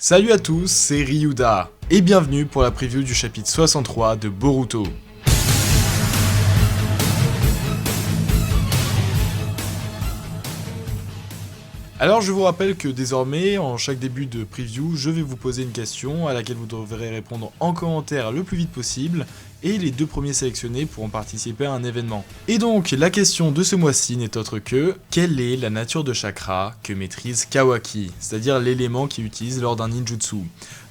Salut à tous, c'est Ryuda, et bienvenue pour la preview du chapitre 63 de Boruto. Alors je vous rappelle que désormais, en chaque début de preview, je vais vous poser une question à laquelle vous devrez répondre en commentaire le plus vite possible, et les deux premiers sélectionnés pourront participer à un événement. Et donc, la question de ce mois-ci n'est autre que, quelle est la nature de chakra que maîtrise Kawaki, c'est-à-dire l'élément qu'il utilise lors d'un ninjutsu.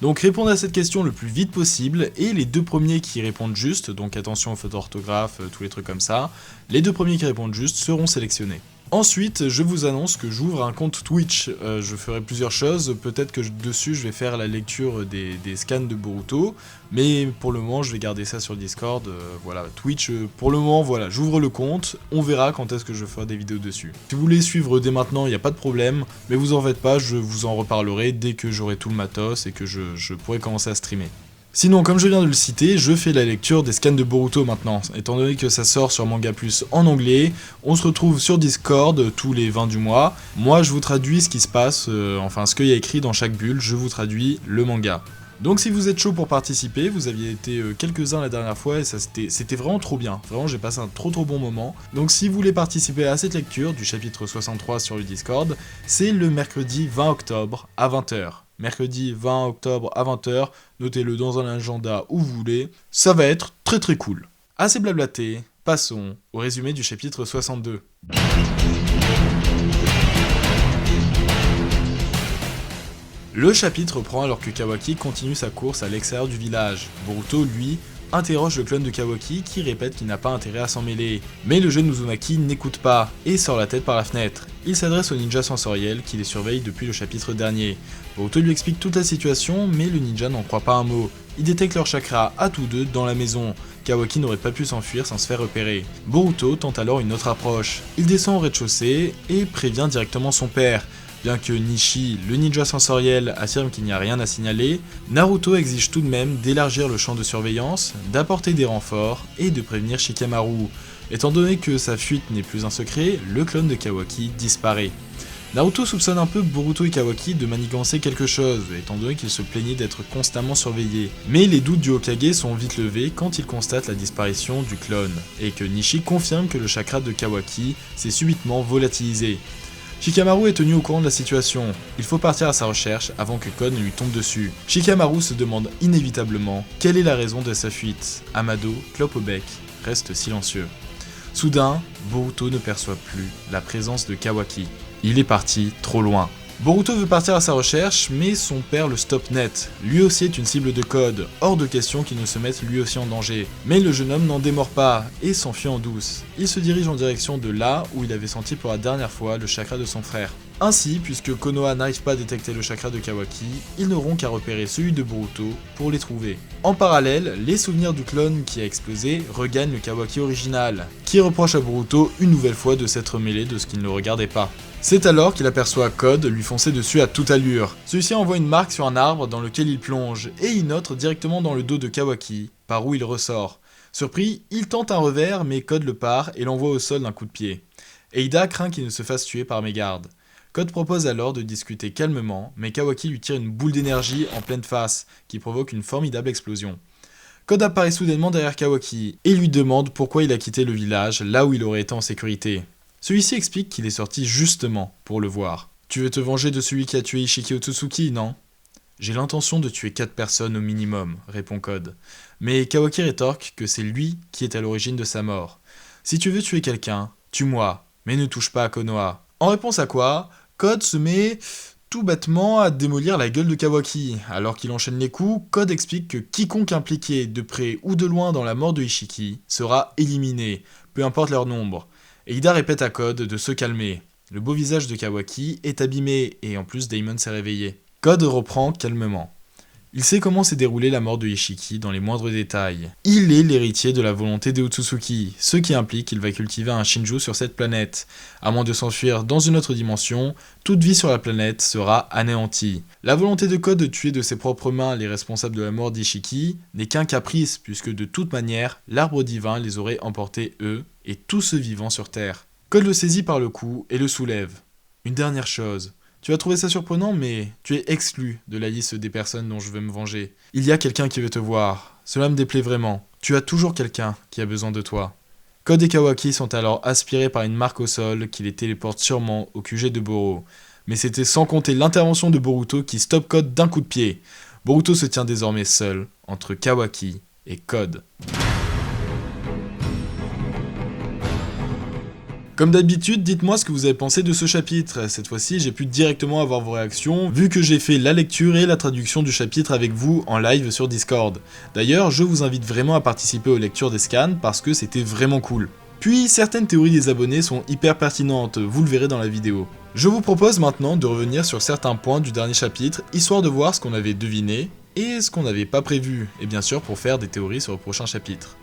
Donc répondez à cette question le plus vite possible, et les deux premiers qui répondent juste, donc attention aux fautes d'orthographe, tous les trucs comme ça, les deux premiers qui répondent juste seront sélectionnés. Ensuite, je vous annonce que j'ouvre un compte Twitch, je ferai plusieurs choses, peut-être que dessus je vais faire la lecture des scans de Boruto, mais pour le moment je vais garder ça sur Discord, voilà, Twitch, pour le moment voilà, j'ouvre le compte, on verra quand est-ce que je ferai des vidéos dessus. Si vous voulez suivre dès maintenant, il n'y a pas de problème, mais vous en faites pas, je vous en reparlerai dès que j'aurai tout le matos et que je pourrai commencer à streamer. Sinon, comme je viens de le citer, je fais la lecture des scans de Boruto maintenant, étant donné que ça sort sur Manga Plus en anglais, on se retrouve sur Discord tous les 20 du mois, moi je vous traduis ce qui se passe, enfin ce qu'il y a écrit dans chaque bulle, je vous traduis le manga. Donc si vous êtes chaud pour participer, vous aviez été quelques-uns la dernière fois et c'était vraiment trop bien, vraiment j'ai passé un trop bon moment. Donc si vous voulez participer à cette lecture du chapitre 63 sur le Discord, c'est le mercredi 20 octobre à 20h. Mercredi 20 octobre à 20h, notez-le dans un agenda où vous voulez, ça va être très cool. Assez blablaté, passons au résumé du chapitre 62. Le chapitre reprend alors que Kawaki continue sa course à l'extérieur du village. Boruto, lui, interroge le clone de Kawaki qui répète qu'il n'a pas intérêt à s'en mêler. Mais le jeune Uzumaki n'écoute pas et sort la tête par la fenêtre. Il s'adresse au ninja sensoriel qui les surveille depuis le chapitre dernier. Boruto lui explique toute la situation mais le ninja n'en croit pas un mot. Il détecte leur chakra à tous deux dans la maison. Kawaki n'aurait pas pu s'enfuir sans se faire repérer. Boruto tente alors une autre approche. Il descend au rez-de-chaussée et prévient directement son père. Bien que Nishi, le ninja sensoriel, affirme qu'il n'y a rien à signaler, Naruto exige tout de même d'élargir le champ de surveillance, d'apporter des renforts et de prévenir Shikamaru. Étant donné que sa fuite n'est plus un secret, le clone de Kawaki disparaît. Naruto soupçonne un peu Boruto et Kawaki de manigancer quelque chose, étant donné qu'ils se plaignaient d'être constamment surveillés. Mais les doutes du Hokage sont vite levés quand il constate la disparition du clone, et que Nishi confirme que le chakra de Kawaki s'est subitement volatilisé. Shikamaru est tenu au courant de la situation, il faut partir à sa recherche avant que Kon ne lui tombe dessus. Shikamaru se demande inévitablement quelle est la raison de sa fuite. Amado, clope au bec, reste silencieux. Soudain, Boruto ne perçoit plus la présence de Kawaki. Il est parti trop loin. Boruto veut partir à sa recherche, mais son père le stoppe net. Lui aussi est une cible de code, hors de question qu'il ne se mette lui aussi en danger. Mais le jeune homme n'en démord pas, et s'enfuit en douce. Il se dirige en direction de là où il avait senti pour la dernière fois le chakra de son frère. Ainsi, puisque Konoha n'arrive pas à détecter le chakra de Kawaki, ils n'auront qu'à repérer celui de Boruto pour les trouver. En parallèle, les souvenirs du clone qui a explosé regagnent le Kawaki original, qui reproche à Boruto une nouvelle fois de s'être mêlé de ce qui ne le regardait pas. C'est alors qu'il aperçoit Code lui foncer dessus à toute allure. Celui-ci envoie une marque sur un arbre dans lequel il plonge, et il note directement dans le dos de Kawaki, par où il ressort. Surpris, il tente un revers, mais Code le part et l'envoie au sol d'un coup de pied. Eida craint qu'il ne se fasse tuer par mégarde. Code propose alors de discuter calmement, mais Kawaki lui tire une boule d'énergie en pleine face, qui provoque une formidable explosion. Code apparaît soudainement derrière Kawaki, et lui demande pourquoi il a quitté le village, là où il aurait été en sécurité. Celui-ci explique qu'il est sorti justement pour le voir. « Tu veux te venger de celui qui a tué Ishiki Otsutsuki, non ?»« J'ai l'intention de tuer 4 personnes au minimum, » répond Code. Mais Kawaki rétorque que c'est lui qui est à l'origine de sa mort. « Si tu veux tuer quelqu'un, tue-moi, mais ne touche pas à Konoha. » En réponse à quoi, Code se met tout bêtement à démolir la gueule de Kawaki. Alors qu'il enchaîne les coups, Code explique que quiconque impliqué de près ou de loin dans la mort de Ishiki sera éliminé, peu importe leur nombre. Et Ida répète à Code de se calmer. Le beau visage de Kawaki est abîmé et en plus Daimon s'est réveillé. Code reprend calmement. Il sait comment s'est déroulée la mort de Ishiki dans les moindres détails. Il est l'héritier de la volonté des Otsutsuki, ce qui implique qu'il va cultiver un Shinju sur cette planète. À moins de s'enfuir dans une autre dimension, toute vie sur la planète sera anéantie. La volonté de Code de tuer de ses propres mains les responsables de la mort d'Ishiki n'est qu'un caprice, puisque de toute manière, l'arbre divin les aurait emportés eux, et tout ce vivant sur Terre. Code le saisit par le cou et le soulève. Une dernière chose, Tu vas trouver ça surprenant, mais tu es exclu de la liste des personnes dont je veux me venger. Il y a quelqu'un qui veut te voir. Cela me déplaît vraiment. Tu as toujours quelqu'un qui a besoin de toi. Code et Kawaki sont alors aspirés par une marque au sol qui les téléporte sûrement au QG de Boro. Mais c'était sans compter l'intervention de Boruto qui stoppe Code d'un coup de pied. Boruto se tient désormais seul entre Kawaki et Code. Comme d'habitude, dites-moi ce que vous avez pensé de ce chapitre. Cette fois-ci, j'ai pu directement avoir vos réactions, vu que j'ai fait la lecture et la traduction du chapitre avec vous en live sur Discord. D'ailleurs, je vous invite vraiment à participer aux lectures des scans parce que c'était vraiment cool. Puis, certaines théories des abonnés sont hyper pertinentes, vous le verrez dans la vidéo. Je vous propose maintenant de revenir sur certains points du dernier chapitre, histoire de voir ce qu'on avait deviné et ce qu'on n'avait pas prévu, et bien sûr pour faire des théories sur le prochain chapitre.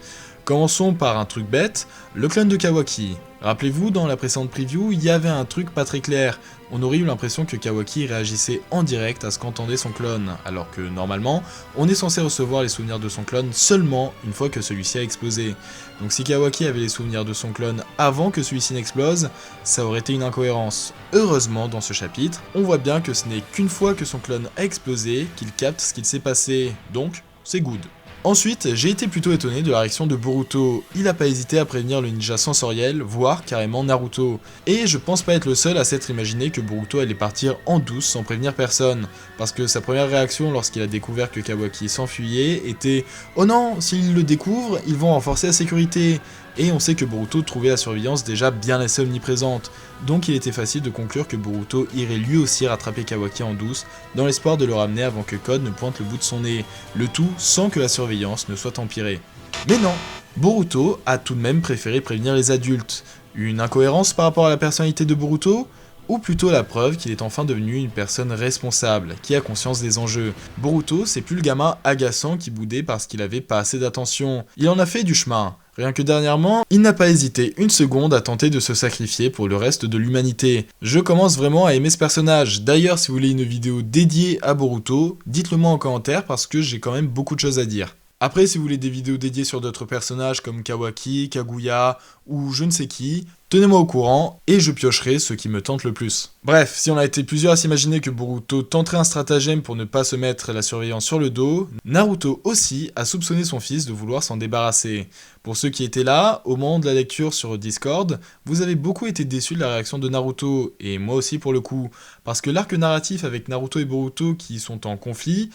Commençons par un truc bête, le clone de Kawaki. Rappelez-vous, dans la précédente preview, il y avait un truc pas très clair. On aurait eu l'impression que Kawaki réagissait en direct à ce qu'entendait son clone, alors que normalement, on est censé recevoir les souvenirs de son clone seulement une fois que celui-ci a explosé. Donc si Kawaki avait les souvenirs de son clone avant que celui-ci n'explose, ça aurait été une incohérence. Heureusement, dans ce chapitre, on voit bien que ce n'est qu'une fois que son clone a explosé qu'il capte ce qu'il s'est passé, donc c'est good. Ensuite, j'ai été plutôt étonné de la réaction de Boruto. Il a pas hésité à prévenir le ninja sensoriel, voire carrément Naruto. Et je pense pas être le seul à s'être imaginé que Boruto allait partir en douce sans prévenir personne, parce que sa première réaction lorsqu'il a découvert que Kawaki s'enfuyait était « Oh non, s'ils le découvrent, ils vont renforcer la sécurité !» Et on sait que Boruto trouvait la surveillance déjà bien assez omniprésente, donc il était facile de conclure que Boruto irait lui aussi rattraper Kawaki en douce, dans l'espoir de le ramener avant que Code ne pointe le bout de son nez, le tout sans que la surveillance ne soit empirée. Mais non, Boruto a tout de même préféré prévenir les adultes. Une incohérence par rapport à la personnalité de Boruto ? Ou plutôt la preuve qu'il est enfin devenu une personne responsable, qui a conscience des enjeux. Boruto, c'est plus le gamin agaçant qui boudait parce qu'il avait pas assez d'attention. Il en a fait du chemin. Rien que dernièrement, il n'a pas hésité une seconde à tenter de se sacrifier pour le reste de l'humanité. Je commence vraiment à aimer ce personnage. D'ailleurs, si vous voulez une vidéo dédiée à Boruto, dites-le moi en commentaire parce que j'ai quand même beaucoup de choses à dire. Après, si vous voulez des vidéos dédiées sur d'autres personnages comme Kawaki, Kaguya ou je ne sais qui, tenez-moi au courant et je piocherai ceux qui me tentent le plus. Bref, si on a été plusieurs à s'imaginer que Boruto tenterait un stratagème pour ne pas se mettre la surveillance sur le dos, Naruto aussi a soupçonné son fils de vouloir s'en débarrasser. Pour ceux qui étaient là, au moment de la lecture sur Discord, vous avez beaucoup été déçus de la réaction de Naruto, et moi aussi pour le coup, parce que l'arc narratif avec Naruto et Boruto qui sont en conflit,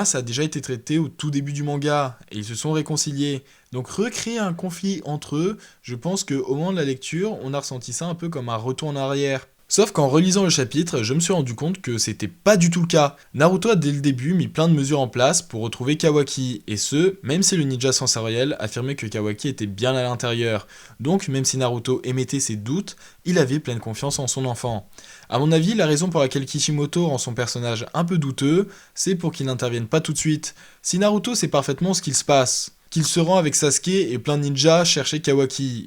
ça a déjà été traité au tout début du manga, et ils se sont réconciliés. Donc recréer un conflit entre eux, je pense qu'au moment de la lecture, on a ressenti ça un peu comme un retour en arrière. Sauf qu'en relisant le chapitre, je me suis rendu compte que c'était pas du tout le cas. Naruto a dès le début mis plein de mesures en place pour retrouver Kawaki, et ce, même si le ninja sensoriel affirmait que Kawaki était bien à l'intérieur. Donc même si Naruto émettait ses doutes, il avait pleine confiance en son enfant. A mon avis, la raison pour laquelle Kishimoto rend son personnage un peu douteux, c'est pour qu'il n'intervienne pas tout de suite. Si Naruto sait parfaitement ce qu'il se passe, qu'il se rend avec Sasuke et plein de ninjas chercher Kawaki,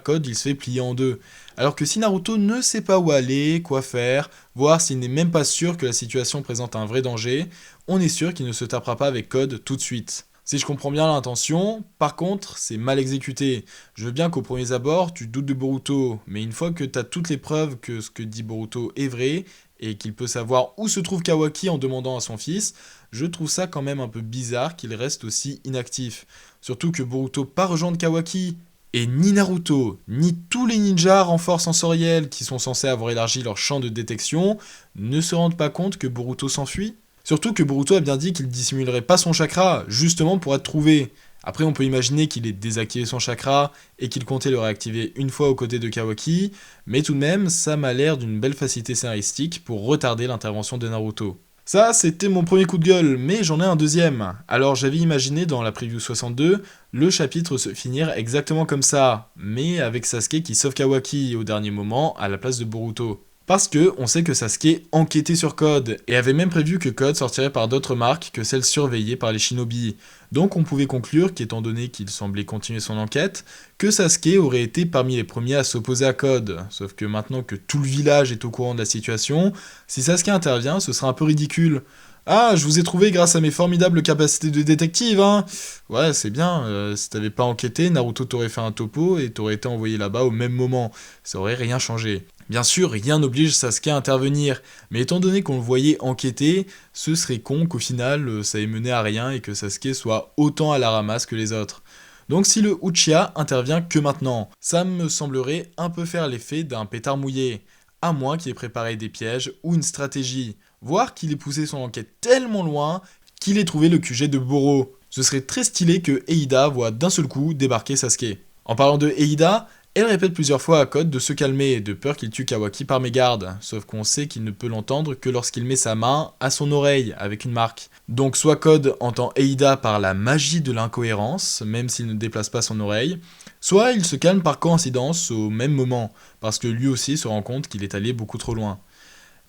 Code il se fait plier en deux. Alors que si Naruto ne sait pas où aller, quoi faire, voire s'il n'est même pas sûr que la situation présente un vrai danger, on est sûr qu'il ne se tapera pas avec Code tout de suite. Si je comprends bien l'intention, par contre, c'est mal exécuté. Je veux bien qu'au premier abord, tu doutes de Boruto, mais une fois que t'as toutes les preuves que ce que dit Boruto est vrai, et qu'il peut savoir où se trouve Kawaki en demandant à son fils, je trouve ça quand même un peu bizarre qu'il reste aussi inactif. Surtout que Boruto part rejoindre Kawaki, et ni Naruto, ni tous les ninjas renforts sensoriels qui sont censés avoir élargi leur champ de détection ne se rendent pas compte que Boruto s'enfuit. Surtout que Boruto a bien dit qu'il dissimulerait pas son chakra, justement pour être trouvé. Après on peut imaginer qu'il ait désactivé son chakra et qu'il comptait le réactiver une fois aux côtés de Kawaki, mais tout de même ça m'a l'air d'une belle facilité scénaristique pour retarder l'intervention de Naruto. Ça, c'était mon premier coup de gueule, mais j'en ai un deuxième. Alors j'avais imaginé dans la preview 62, le chapitre se finir exactement comme ça, mais avec Sasuke qui sauve Kawaki au dernier moment à la place de Boruto. Parce que on sait que Sasuke enquêtait sur Code, et avait même prévu que Code sortirait par d'autres marques que celles surveillées par les shinobi. Donc on pouvait conclure qu'étant donné qu'il semblait continuer son enquête, que Sasuke aurait été parmi les premiers à s'opposer à Code. Sauf que maintenant que tout le village est au courant de la situation, si Sasuke intervient, ce sera un peu ridicule. Ah, je vous ai trouvé grâce à mes formidables capacités de détective, hein. Ouais, c'est bien, si t'avais pas enquêté, Naruto t'aurait fait un topo et t'aurais été envoyé là-bas au même moment. Ça aurait rien changé. Bien sûr, rien n'oblige Sasuke à intervenir, mais étant donné qu'on le voyait enquêter, ce serait con qu'au final ça ait mené à rien et que Sasuke soit autant à la ramasse que les autres. Donc si le Uchiha intervient que maintenant, ça me semblerait un peu faire l'effet d'un pétard mouillé, à moins qu'il ait préparé des pièges ou une stratégie, voire qu'il ait poussé son enquête tellement loin qu'il ait trouvé le QG de Boro. Ce serait très stylé que Eida voit d'un seul coup débarquer Sasuke. En parlant de Eida, elle répète plusieurs fois à Code de se calmer, de peur qu'il tue Kawaki par mégarde, sauf qu'on sait qu'il ne peut l'entendre que lorsqu'il met sa main à son oreille avec une marque. Donc soit Code entend Eida par la magie de l'incohérence, même s'il ne déplace pas son oreille, soit il se calme par coïncidence au même moment, parce que lui aussi se rend compte qu'il est allé beaucoup trop loin.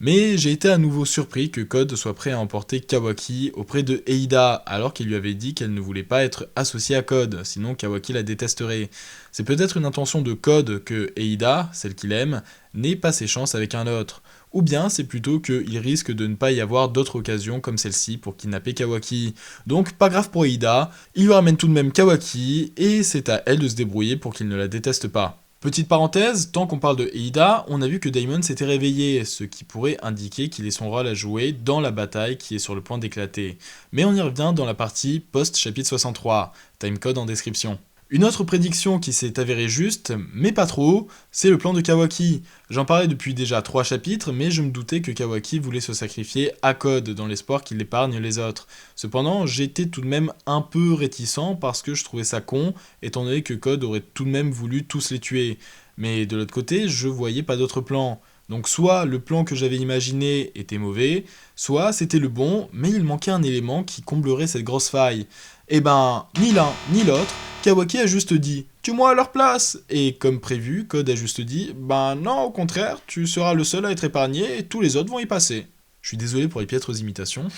Mais j'ai été à nouveau surpris que Code soit prêt à emporter Kawaki auprès de Eida, alors qu'il lui avait dit qu'elle ne voulait pas être associée à Code, sinon Kawaki la détesterait. C'est peut-être une intention de Code que Eida, celle qu'il aime, n'ait pas ses chances avec un autre. Ou bien c'est plutôt qu'il risque de ne pas y avoir d'autres occasions comme celle-ci pour kidnapper Kawaki. Donc pas grave pour Eida, il lui ramène tout de même Kawaki, et c'est à elle de se débrouiller pour qu'il ne la déteste pas. Petite parenthèse, tant qu'on parle de Eida, on a vu que Daimon s'était réveillé, ce qui pourrait indiquer qu'il ait son rôle à jouer dans la bataille qui est sur le point d'éclater. Mais on y revient dans la partie post-chapitre 63, timecode en description. Une autre prédiction qui s'est avérée juste, mais pas trop, c'est le plan de Kawaki. J'en parlais depuis déjà 3 chapitres, mais je me doutais que Kawaki voulait se sacrifier à Code dans l'espoir qu'il épargne les autres. Cependant, j'étais tout de même un peu réticent parce que je trouvais ça con, étant donné que Code aurait tout de même voulu tous les tuer. Mais de l'autre côté, je voyais pas d'autre plan. Donc soit le plan que j'avais imaginé était mauvais, soit c'était le bon, mais il manquait un élément qui comblerait cette grosse faille. Eh ben, ni l'un ni l'autre, Kawaki a juste dit « Tue-moi à leur place !» Et comme prévu, Code a juste dit « Ben non, au contraire, tu seras le seul à être épargné et tous les autres vont y passer. » Je suis désolé pour les piètres imitations.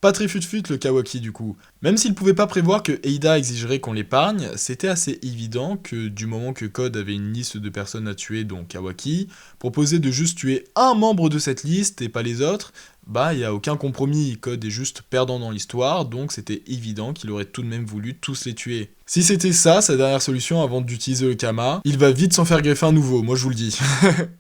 Pas très fut-fut le Kawaki du coup. Même s'il pouvait pas prévoir que Eida exigerait qu'on l'épargne, c'était assez évident que du moment que Code avait une liste de personnes à tuer, dont Kawaki, proposer de juste tuer un membre de cette liste et pas les autres, bah y a aucun compromis, Code est juste perdant dans l'histoire, donc c'était évident qu'il aurait tout de même voulu tous les tuer. Si c'était ça, sa dernière solution avant d'utiliser le Kama, il va vite s'en faire greffer un nouveau, moi je vous le dis.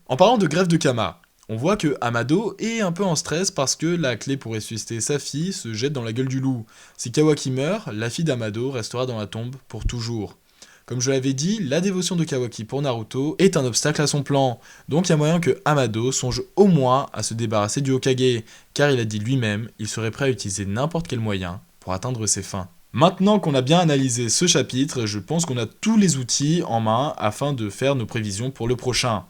En parlant de greffe de Kama, on voit que Amado est un peu en stress parce que la clé pour ressusciter sa fille se jette dans la gueule du loup. Si Kawaki meurt, la fille d'Amado restera dans la tombe pour toujours. Comme je l'avais dit, la dévotion de Kawaki pour Naruto est un obstacle à son plan, donc il y a moyen que Amado songe au moins à se débarrasser du Hokage, car il a dit lui-même, il serait prêt à utiliser n'importe quel moyen pour atteindre ses fins. Maintenant qu'on a bien analysé ce chapitre, je pense qu'on a tous les outils en main afin de faire nos prévisions pour le prochain.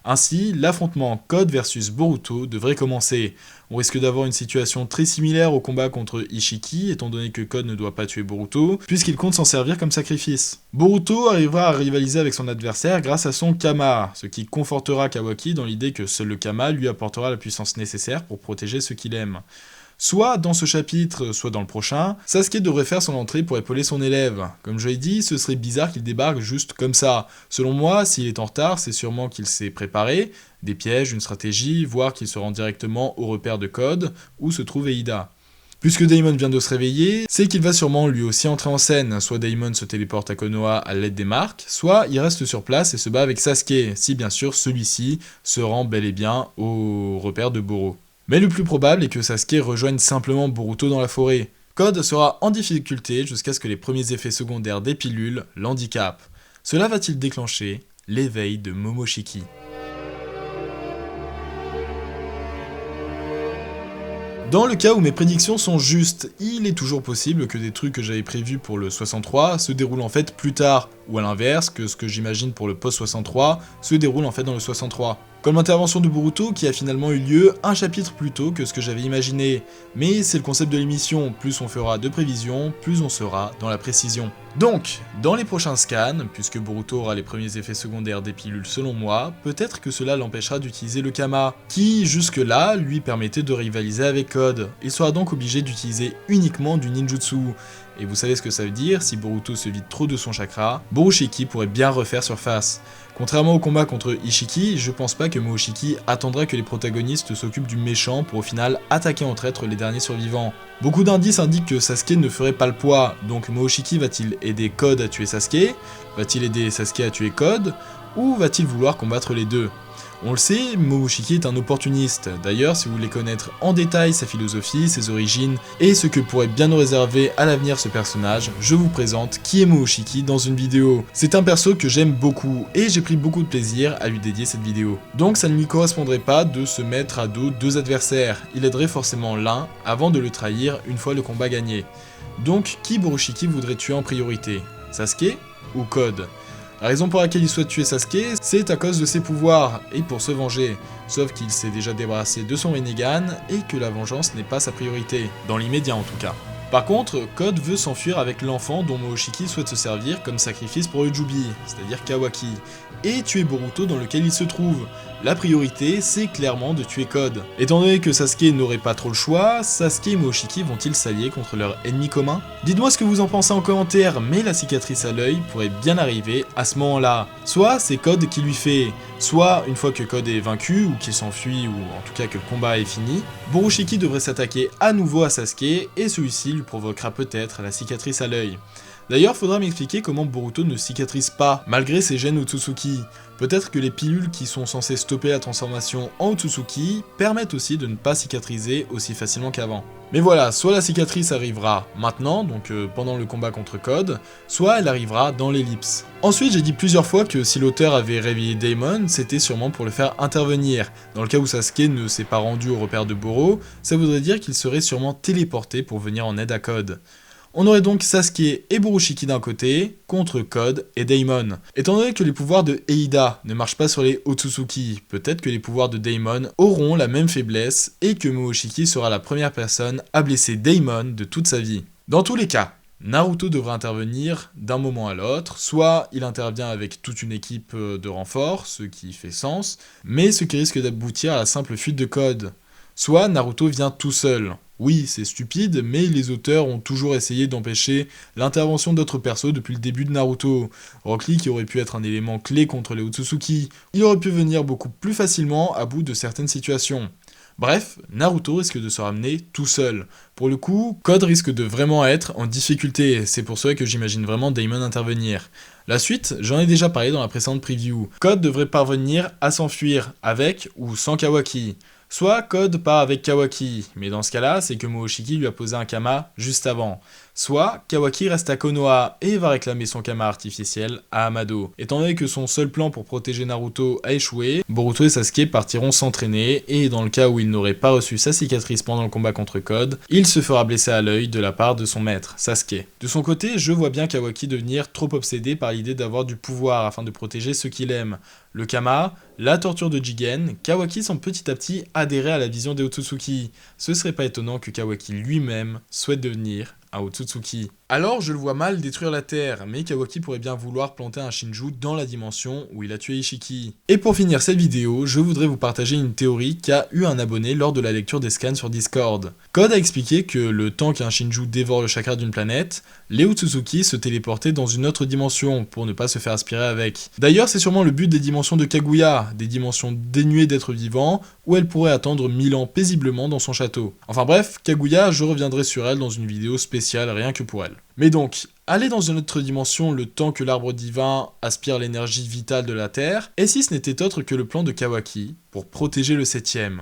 Ainsi, l'affrontement Code versus Boruto devrait commencer. On risque d'avoir une situation très similaire au combat contre Ishiki, étant donné que Code ne doit pas tuer Boruto, puisqu'il compte s'en servir comme sacrifice. Boruto arrivera à rivaliser avec son adversaire grâce à son Kama, ce qui confortera Kawaki dans l'idée que seul le Kama lui apportera la puissance nécessaire pour protéger ce qu'il aime. Soit dans ce chapitre, soit dans le prochain, Sasuke devrait faire son entrée pour épauler son élève. Comme je l'ai dit, ce serait bizarre qu'il débarque juste comme ça. Selon moi, s'il est en retard, c'est sûrement qu'il s'est préparé, des pièges, une stratégie, voire qu'il se rend directement au repère de Code, où se trouve Eida. Puisque Daimon vient de se réveiller, c'est qu'il va sûrement lui aussi entrer en scène. Soit Daimon se téléporte à Konoha à l'aide des marques, soit il reste sur place et se bat avec Sasuke, si bien sûr celui-ci se rend bel et bien au repère de Boro. Mais le plus probable est que Sasuke rejoigne simplement Boruto dans la forêt. Code sera en difficulté jusqu'à ce que les premiers effets secondaires des pilules l'handicapent. Cela va-t-il déclencher l'éveil de Momoshiki ? Dans le cas où mes prédictions sont justes, il est toujours possible que des trucs que j'avais prévus pour le 63 se déroulent en fait plus tard, ou à l'inverse, que ce que j'imagine pour le post-63 se déroule en fait dans le 63. Comme l'intervention de Boruto qui a finalement eu lieu un chapitre plus tôt que ce que j'avais imaginé. Mais c'est le concept de l'émission, plus on fera de prévisions, plus on sera dans la précision. Donc, dans les prochains scans, puisque Boruto aura les premiers effets secondaires des pilules selon moi, peut-être que cela l'empêchera d'utiliser le Kama, qui jusque-là lui permettait de rivaliser avec Code. Il sera donc obligé d'utiliser uniquement du ninjutsu. Et vous savez ce que ça veut dire, si Boruto se vide trop de son chakra, Borushiki pourrait bien refaire surface. Contrairement au combat contre Ishiki, je pense pas que Momoshiki attendra que les protagonistes s'occupent du méchant pour au final attaquer en traître les derniers survivants. Beaucoup d'indices indiquent que Sasuke ne ferait pas le poids, donc Momoshiki va-t-il aider Code à tuer Sasuke ? Va-t-il aider Sasuke à tuer Code ? Ou va-t-il vouloir combattre les deux ? On le sait, Momoshiki est un opportuniste. D'ailleurs, si vous voulez connaître en détail sa philosophie, ses origines et ce que pourrait bien nous réserver à l'avenir ce personnage, je vous présente qui est Momoshiki dans une vidéo. C'est un perso que j'aime beaucoup et j'ai pris beaucoup de plaisir à lui dédier cette vidéo. Donc ça ne lui correspondrait pas de se mettre à dos deux adversaires, il aiderait forcément l'un avant de le trahir une fois le combat gagné. Donc qui Borushiki voudrait tuer en priorité? Sasuke ou Code? La raison pour laquelle il souhaite tuer Sasuke, c'est à cause de ses pouvoirs, et pour se venger, sauf qu'il s'est déjà débarrassé de son Rinnegan, et que la vengeance n'est pas sa priorité, dans l'immédiat en tout cas. Par contre, Code veut s'enfuir avec l'enfant dont Momoshiki souhaite se servir comme sacrifice pour Ujubi, c'est-à-dire Kawaki, et tuer Boruto dans lequel il se trouve. La priorité, c'est clairement de tuer Code. Étant donné que Sasuke n'aurait pas trop le choix, Sasuke et Momoshiki vont-ils s'allier contre leur ennemi commun? Dites-moi ce que vous en pensez en commentaire, mais la cicatrice à l'œil pourrait bien arriver à ce moment-là. Soit c'est Code qui lui fait, soit une fois que Code est vaincu, ou qu'il s'enfuit, ou en tout cas que le combat est fini, Borushiki devrait s'attaquer à nouveau à Sasuke, et celui-ci lui provoquera peut-être la cicatrice à l'œil. D'ailleurs, faudra m'expliquer comment Boruto ne cicatrise pas, malgré ses gènes Otsutsuki. Peut-être que les pilules qui sont censées stopper la transformation en Otsutsuki permettent aussi de ne pas cicatriser aussi facilement qu'avant. Mais voilà, soit la cicatrice arrivera maintenant, donc pendant le combat contre Code, soit elle arrivera dans l'ellipse. Ensuite, j'ai dit plusieurs fois que si l'auteur avait réveillé Daemon, c'était sûrement pour le faire intervenir. Dans le cas où Sasuke ne s'est pas rendu au repère de Boro, ça voudrait dire qu'il serait sûrement téléporté pour venir en aide à Code. On aurait donc Sasuke et Borushiki d'un côté, contre Code et Daemon. Étant donné que les pouvoirs de Eida ne marchent pas sur les Otsutsuki, peut-être que les pouvoirs de Daemon auront la même faiblesse et que Momoshiki sera la première personne à blesser Daemon de toute sa vie. Dans tous les cas, Naruto devrait intervenir d'un moment à l'autre, soit il intervient avec toute une équipe de renfort, ce qui fait sens, mais ce qui risque d'aboutir à la simple fuite de Code. Soit Naruto vient tout seul. Oui, c'est stupide, mais les auteurs ont toujours essayé d'empêcher l'intervention d'autres persos depuis le début de Naruto. Rock Lee qui aurait pu être un élément clé contre les Otsutsuki, il aurait pu venir beaucoup plus facilement à bout de certaines situations. Bref, Naruto risque de se ramener tout seul. Pour le coup, Code risque de vraiment être en difficulté, c'est pour cela que j'imagine vraiment Daemon intervenir. La suite, j'en ai déjà parlé dans la précédente preview. Code devrait parvenir à s'enfuir avec ou sans Kawaki. Soit Code part avec Kawaki, mais dans ce cas-là, c'est que Momoshiki lui a posé un Kama juste avant. Soit Kawaki reste à Konoha et va réclamer son Kama artificiel à Amado. Étant donné que son seul plan pour protéger Naruto a échoué, Boruto et Sasuke partiront s'entraîner, et dans le cas où il n'aurait pas reçu sa cicatrice pendant le combat contre Code, il se fera blesser à l'œil de la part de son maître, Sasuke. De son côté, je vois bien Kawaki devenir trop obsédé par l'idée d'avoir du pouvoir afin de protéger ceux qu'il aime. Le Kama, la torture de Jigen, Kawaki semble petit à petit adhérer à la vision des Otsutsuki. Ce serait pas étonnant que Kawaki lui-même souhaite devenir un Otsutsuki. Alors je le vois mal détruire la Terre, mais Kawaki pourrait bien vouloir planter un Shinju dans la dimension où il a tué Ishiki. Et pour finir cette vidéo, je voudrais vous partager une théorie qu'a eu un abonné lors de la lecture des scans sur Discord. Code a expliqué que le temps qu'un Shinju dévore le chakra d'une planète, les Otsutsuki se téléportaient dans une autre dimension pour ne pas se faire aspirer avec. D'ailleurs c'est sûrement le but des dimensions de Kaguya, des dimensions dénuées d'êtres vivants, où elle pourrait attendre 1000 ans paisiblement dans son château. Enfin bref, Kaguya, je reviendrai sur elle dans une vidéo spéciale rien que pour elle. Mais donc, aller dans une autre dimension le temps que l'arbre divin aspire l'énergie vitale de la Terre, et si ce n'était autre que le plan de Kawaki pour protéger le 7ème?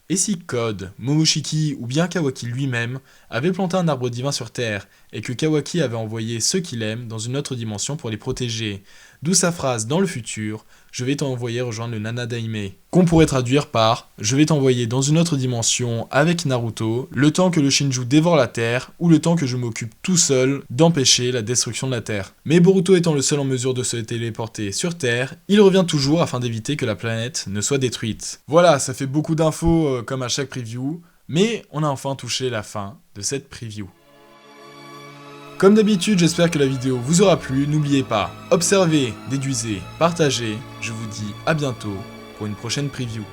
Et si Code, Momoshiki ou bien Kawaki lui-même avait planté un arbre divin sur Terre, et que Kawaki avait envoyé ceux qu'il aime dans une autre dimension pour les protéger? D'où sa phrase dans le futur, je vais t'envoyer rejoindre le Nanadaime, qu'on pourrait traduire par je vais t'envoyer dans une autre dimension avec Naruto, le temps que le Shinju dévore la Terre, ou le temps que je m'occupe tout seul d'empêcher la destruction de la Terre. Mais Boruto étant le seul en mesure de se téléporter sur Terre, il revient toujours afin d'éviter que la planète ne soit détruite. Voilà, ça fait beaucoup d'infos comme à chaque preview, mais on a enfin touché la fin de cette preview. Comme d'habitude, j'espère que la vidéo vous aura plu, n'oubliez pas, observez, déduisez, partagez, je vous dis à bientôt pour une prochaine preview.